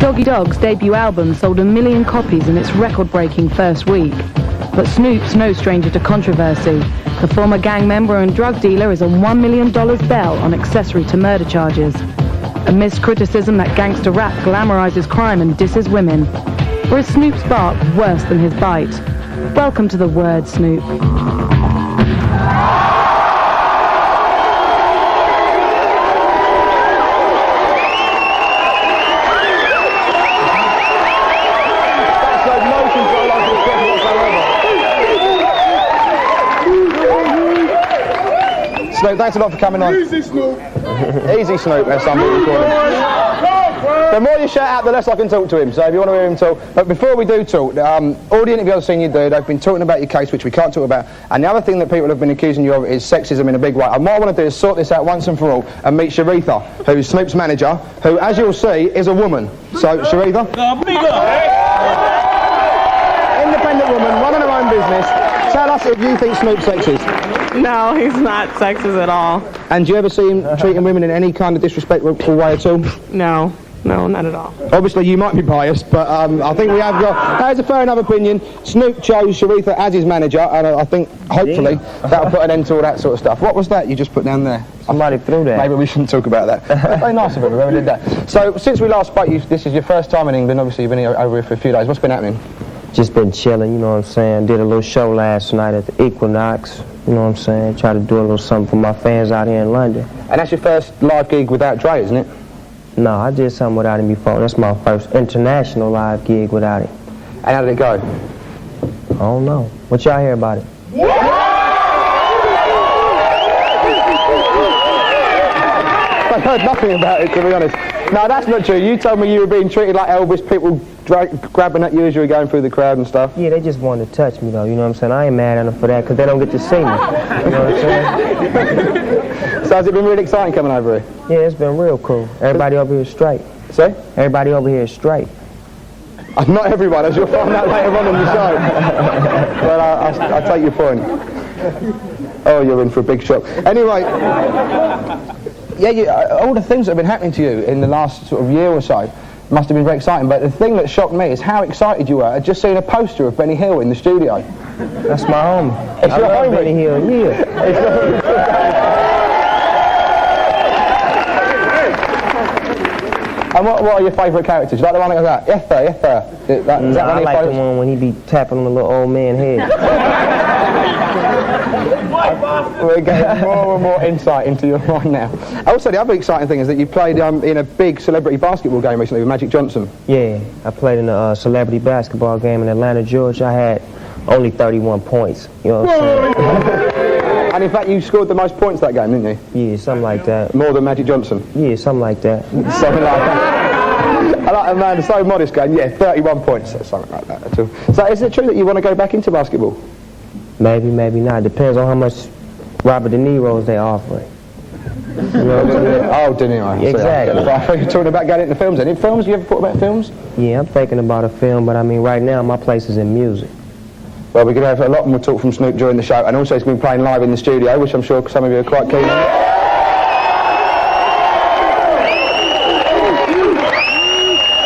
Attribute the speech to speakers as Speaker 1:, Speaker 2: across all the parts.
Speaker 1: Dogg's debut album sold 1 million copies in its record-breaking first week. But Snoop's no stranger to controversy. The former gang member and drug dealer is on $1 million bail on accessory to murder charges. Amidst criticism that gangster rap glamorizes crime and disses women. Or is Snoop's bark worse than his bite? Welcome to the word, Snoop.
Speaker 2: Snoop, thanks a lot for coming on.
Speaker 3: Easy, Snoop.
Speaker 2: Easy, Snoop, as some people call him. The more you shout out, the less I can talk to him, so if you want to hear him talk. But before we do talk, all the interviews I've seen you do, they've been talking about your case, which we can't talk about, and the other thing that people have been accusing you of is sexism in a big way. And what I want to do is sort this out once and for all, and meet Sharitha, who's Snoop's manager, who, as you'll see, is a woman. So, Sharitha? Independent woman, running her own business. Tell us if you think Snoop's sexist.
Speaker 4: No, he's not sexist at all.
Speaker 2: And do you ever see him treating women in any kind of disrespectful way at all?
Speaker 4: No, not at all.
Speaker 2: Obviously, you might be biased, but I think we have got... That is a fair enough opinion. Snoop chose Sharitha as his manager, and I think, hopefully, that'll put an end to all that sort of stuff. What was that you just put down there?
Speaker 5: Somebody threw that.
Speaker 2: Maybe we shouldn't talk about that. Very nice of him, whoever did that. So, since we last spoke, this is your first time in England. Obviously, you've been over here for a few days. What's been happening?
Speaker 5: Just been chilling, you know what I'm saying. Did a little show last night at the Equinox, you know what I'm saying. Try to do a little something for my fans out here in London.
Speaker 2: And that's your first live gig without Dre, isn't it?
Speaker 5: No, I did something without him before. That's my first international live gig without him.
Speaker 2: And how did it go?
Speaker 5: I don't know. What y'all hear about it?
Speaker 2: I heard nothing about it, to be honest. No, that's not true. You told me you were being treated like Elvis, people grabbing at you as you were going through the crowd and stuff.
Speaker 5: Yeah, they just wanted to touch me, though, you know what I'm saying? I ain't mad at them for that, because they don't get to see me, you know what I'm saying?
Speaker 2: So has it been really exciting coming over here?
Speaker 5: Yeah, it's been real cool. Everybody over here is straight.
Speaker 2: See?
Speaker 5: Everybody over here is straight.
Speaker 2: Not everyone, as you'll find out later on in the show. Well, I take your point. Oh, you're in for a big shock. Anyway, yeah, all the things that have been happening to you in the last sort of year or so must have been very exciting, but the thing that shocked me is how excited you were at just seeing a poster of Benny Hill in the studio.
Speaker 5: That's my homie.
Speaker 2: It's your homie?
Speaker 5: Benny Hill,
Speaker 2: And what are your favourite characters? You like the one that goes like, yes sir, yes sir? Is that one
Speaker 5: I
Speaker 2: of your
Speaker 5: like the
Speaker 2: favourites?
Speaker 5: one when he be tapping on the little old man head.
Speaker 2: We're getting more and more insight into your mind now. Also, the other exciting thing is that you played in a big celebrity basketball game recently with Magic Johnson.
Speaker 5: Yeah, I played in a celebrity basketball game in Atlanta, Georgia. I had only 31 points, you know what I'm saying?
Speaker 2: And in fact, you scored the most points that game, didn't you?
Speaker 5: Yeah, something like that.
Speaker 2: More than Magic Johnson?
Speaker 5: Yeah, something like that.
Speaker 2: Something like that. I like a man so modest going, yeah, 31 points, something like that at all. So is it true that you want to go back into basketball?
Speaker 5: Maybe, maybe not. Depends on how much Robert De Niro's they offering. You know what I'm saying?
Speaker 2: Oh, De Niro.
Speaker 5: Exactly.
Speaker 2: I thought you were talking about getting into films. Any films? You ever thought about films?
Speaker 5: Yeah, I'm thinking about a film, but I mean, right now, my place is in music.
Speaker 2: Well, we're going to have a lot more talk from Snoop during the show, and also he's going to be playing live in the studio, which I'm sure some of you are quite keen on.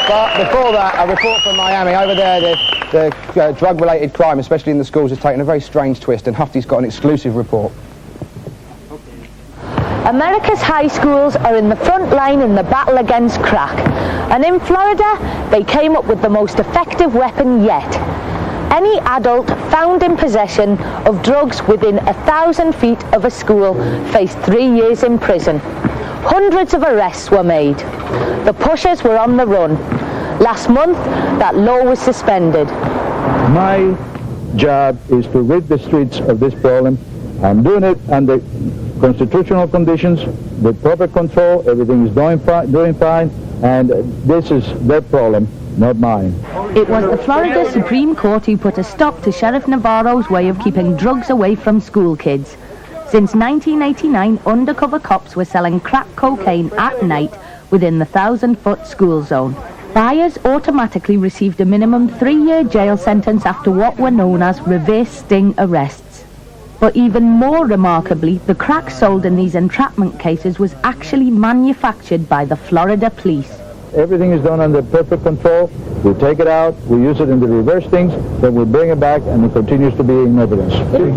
Speaker 2: But before that, a report from Miami. Over there, the drug-related crime, especially in the schools, has taken a very strange twist, and Hufty's got an exclusive report.
Speaker 6: America's high schools are in the front line in the battle against crack. And in Florida, they came up with the most effective weapon yet. Any adult found in possession of drugs within 1,000 feet of a school faced 3 years in prison. Hundreds of arrests were made. The pushers were on the run. Last month, that law was suspended.
Speaker 7: My job is to rid the streets of this problem. I'm doing it under constitutional conditions, with proper control. Everything is doing fine, and this is their problem, not mine.
Speaker 8: It was the Florida Supreme Court who put a stop to Sheriff Navarro's way of keeping drugs away from school kids. Since 1989, undercover cops were selling crack cocaine at night within the 1,000-foot school zone. Buyers automatically received a minimum 3-year jail sentence after what were known as reverse sting arrests. But even more remarkably, the crack sold in these entrapment cases was actually manufactured by the Florida police.
Speaker 7: everything is done under perfect control. We take it out, we use it in the reverse things, then we bring it back, and it continues to be in evidence.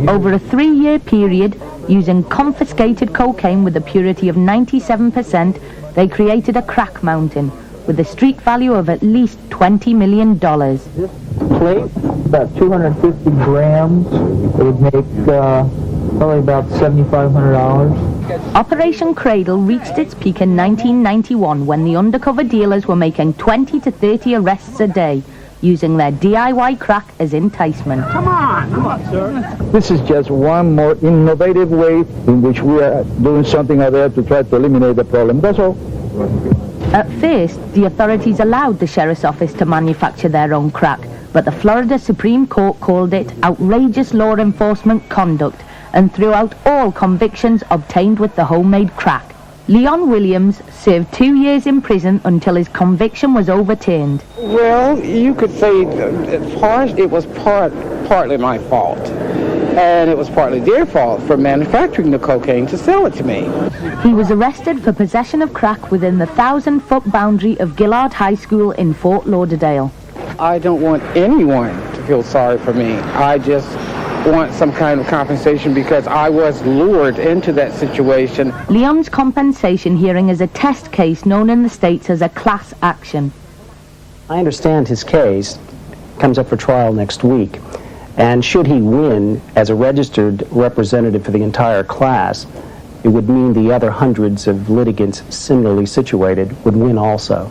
Speaker 8: Over a 3-year period, using confiscated cocaine with a purity of 97%, they created a crack mountain with a street value of at least $20 million.
Speaker 3: Plate, about 250 grams. It would make probably about $7,500.
Speaker 8: Operation Cradle reached its peak in 1991 when the undercover dealers were making 20 to 30 arrests a day, using their DIY crack as enticement.
Speaker 3: Come on, sir. This is just one more innovative way in which we are doing something out there to try to eliminate the problem. That's all.
Speaker 8: At first, the authorities allowed the sheriff's office to manufacture their own crack, but the Florida Supreme Court called it outrageous law enforcement conduct and threw out all convictions obtained with the homemade crack. Leon Williams served 2 years in prison until his conviction was overturned.
Speaker 9: Well, you could say it was partly my fault. And it was partly their fault for manufacturing the cocaine to sell it to me.
Speaker 8: He was arrested for possession of crack within the 1,000-foot boundary of Gillard High School in Fort Lauderdale.
Speaker 9: I don't want anyone to feel sorry for me. I just want some kind of compensation because I was lured into that situation.
Speaker 8: Leon's compensation hearing is a test case known in the States as a class action.
Speaker 10: I understand his case comes up for trial next week. And should he win as a registered representative for the entire class, it would mean the other hundreds of litigants similarly situated would win also.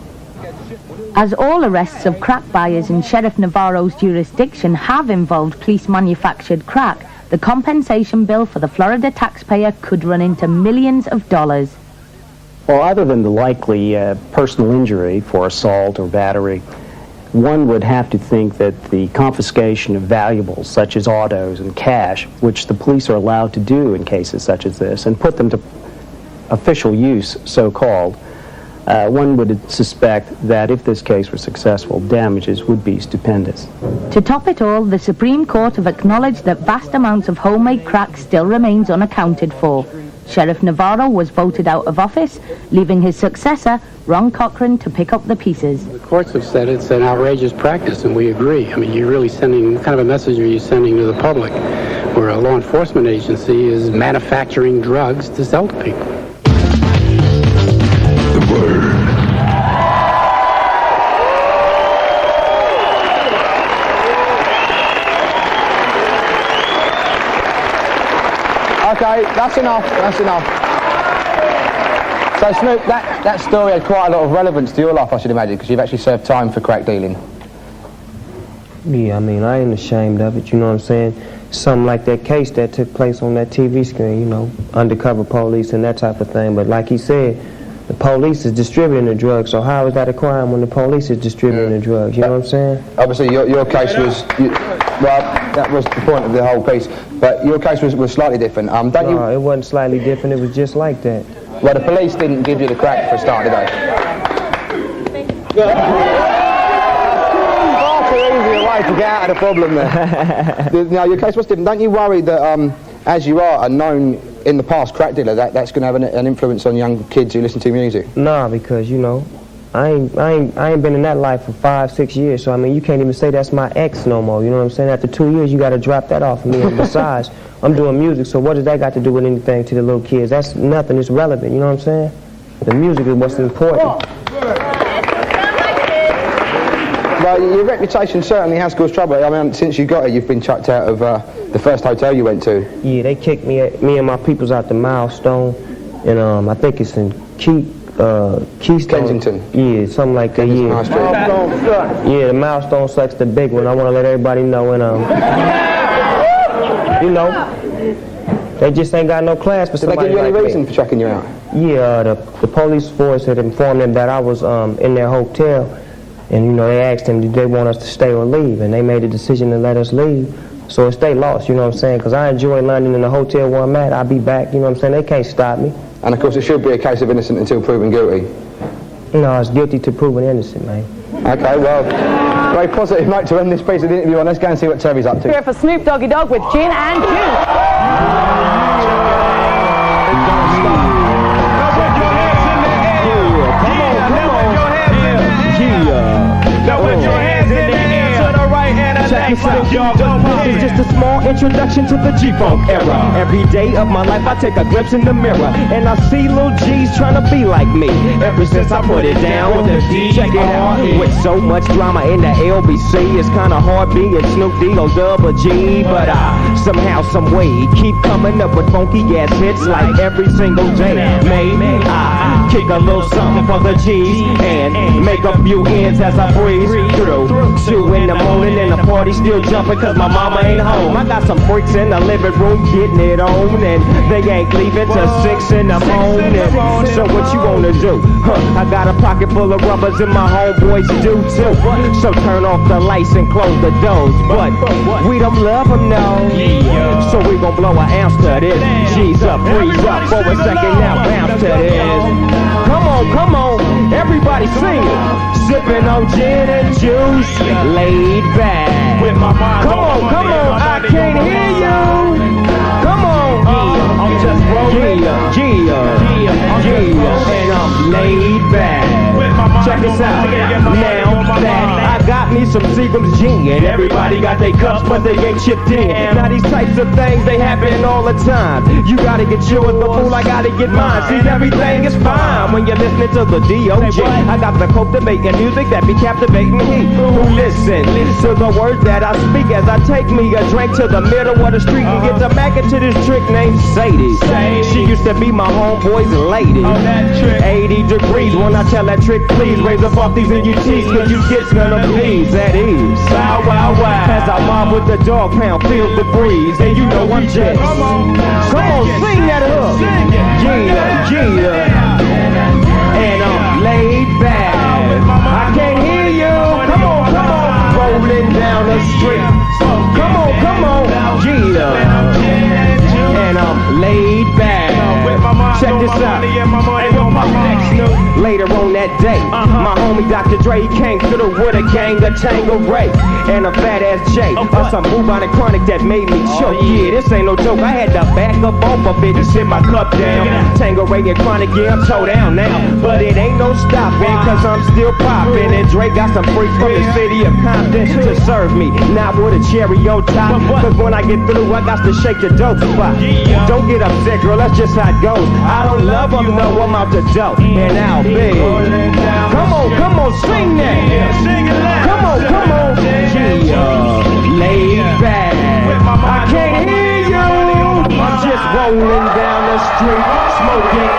Speaker 8: As all arrests of crack buyers in Sheriff Navarro's jurisdiction have involved police-manufactured crack, the compensation bill for the Florida taxpayer could run into millions of dollars.
Speaker 10: Well, other than the likely personal injury for assault or battery, one would have to think that the confiscation of valuables such as autos and cash, which the police are allowed to do in cases such as this, and put them to official use, so-called, one would suspect that if this case were successful, damages would be stupendous.
Speaker 8: To top it all, the Supreme Court have acknowledged that vast amounts of homemade crack still remains unaccounted for. Sheriff Navarro was voted out of office, leaving his successor, Ron Cochran, to pick up the pieces.
Speaker 11: The courts have said it's an outrageous practice, and we agree. I mean, you're really sending, what kind of a message are you sending to the public, where a law enforcement agency is manufacturing drugs to sell to people?
Speaker 12: The Word.
Speaker 2: Okay, that's enough, that's enough. So Snoop, that story had quite a lot of relevance to your life, I should imagine, because you've actually served time for crack dealing.
Speaker 5: Yeah, I mean, I ain't ashamed of it, you know what I'm saying? Something like that case that took place on that TV screen, you know, undercover police and that type of thing. But like he said, the police is distributing the drugs, so how is that a crime when the police is distributing the drugs, you know what I'm saying?
Speaker 2: Obviously, your case was, well, that was the point of the whole piece, but your case was slightly different.
Speaker 5: No, it wasn't slightly different, it was just like that.
Speaker 2: Well, the police didn't give you the crack for a start, did they? Far too easy a way to get out of the problem there. Now, your case was different. Don't you worry that, as you are a known, in the past, crack dealer, that's going to have an influence on young kids who listen to music?
Speaker 5: Nah, because, you know, I ain't been in that life for 5-6 years, so I mean, you can't even say that's my ex no more, you know what I'm saying? After 2 years, you got to drop that off of me, and besides, I'm doing music, so what does that got to do with anything to the little kids? That's nothing, it's relevant, you know what I'm saying? The music is what's important.
Speaker 2: Well, your reputation certainly has caused trouble. I mean, since you got it, you've been chucked out of the first hotel you went to.
Speaker 5: Yeah, they kicked me and my peoples out the Milestone, and I think it's in Keystone.
Speaker 2: Kensington.
Speaker 5: Yeah, something like that. Yeah.
Speaker 2: Milestone sucks.
Speaker 5: Yeah, the Milestone sucks, the big one. I want to let everybody know, and you know, they just ain't got no class for somebody like me.
Speaker 2: Did they give you any reason for checking you out?
Speaker 5: Yeah, the police force had informed them that I was in their hotel, and you know, they asked them did they want us to stay or leave, and they made a decision to let us leave. So it's they lost, you know what I'm saying? Because I enjoy London in the hotel where I'm at. I'll be back, you know what I'm saying? They can't stop me.
Speaker 2: And of course, it should be a case of innocent until proven guilty.
Speaker 5: No, it's guilty to proven innocent, man.
Speaker 2: Okay, well, very positive note to end this piece of the interview on. Let's go and see what Terry's up to.
Speaker 1: Here for Snoop Doggy Dogg with Gin and Juice.
Speaker 12: Consider this is just a small introduction to the G-Funk era. Every day of my life I take a glimpse in the mirror and I see little G's trying to be like me. Ever since I put it down with the D, check it out. With so much drama in the LBC, it's kinda hard being Snoop D-O double G. But I somehow, some way keep coming up with funky ass hits like every single day. Maybe I kick a little something for the G's and make a few ends as I breeze through. 2 in the morning and the party still jumping cause my mama ain't home. I got some freaks in the living room getting it on and they ain't leaving till 6 in the morning. So what you wanna do? I got a pocket full of rubbers and my homeboys do too. So turn off the lights and close the doors. But we don't love them, no. So we gon' blow an ounce to this. G's up, freeze up for a second now, bounce to this. Come on, everybody sing it. Sipping on gin and juice, laid back. Come on, I can't hear you. Come on, I'm just rolling. And I'm laid back. Check this out. Now that I got me some Seagram's gin, and everybody got their cups, but they ain't chipped in. Now these types of things, they happen all the time. You gotta get yours, but fool, I gotta get mine. See, everything is fine when you're listening to the D.O.G. I got the cultivating music that be captivating he who listen to the words that I speak as I take me a drink to the middle of the street and get the back into this trick named Sadie. She used to be my homeboy's lady. 80 degrees when I tell that trick, please raise up off these NUTs, cause you kids gonna please that is. Wow, wow, wow. As I mob with the dog pound, feels the breeze, and you know I'm just. Come on, sing that hook. Yeah. And I'm laid back. I can't hear you. Come on. Rolling down the street. Come on. Yeah. And I'm laid back. Check this out. Later on that day, my homie Dr. Dre came through with a gang of Tango Ray and a fat ass J. Some bubonic chronic that made me choke. Yeah, this ain't no joke. I had to back up off of it and sit my cup down. Tango Ray and chronic, yeah, I'm toe down now. But it ain't no stopping, cause I'm still popping. And Dre got some freaks from the city of Compton to serve me, not with a cherry on top. Cause when I get through, I got to shake the dope spot. Don't get upset, girl, that's just how it goes. I don't love them, no, I'm out the dope. And I'll be. Come on, sing that. Come on. Yeah, laid back. I can't hear you. I'm just rolling down the street, smoking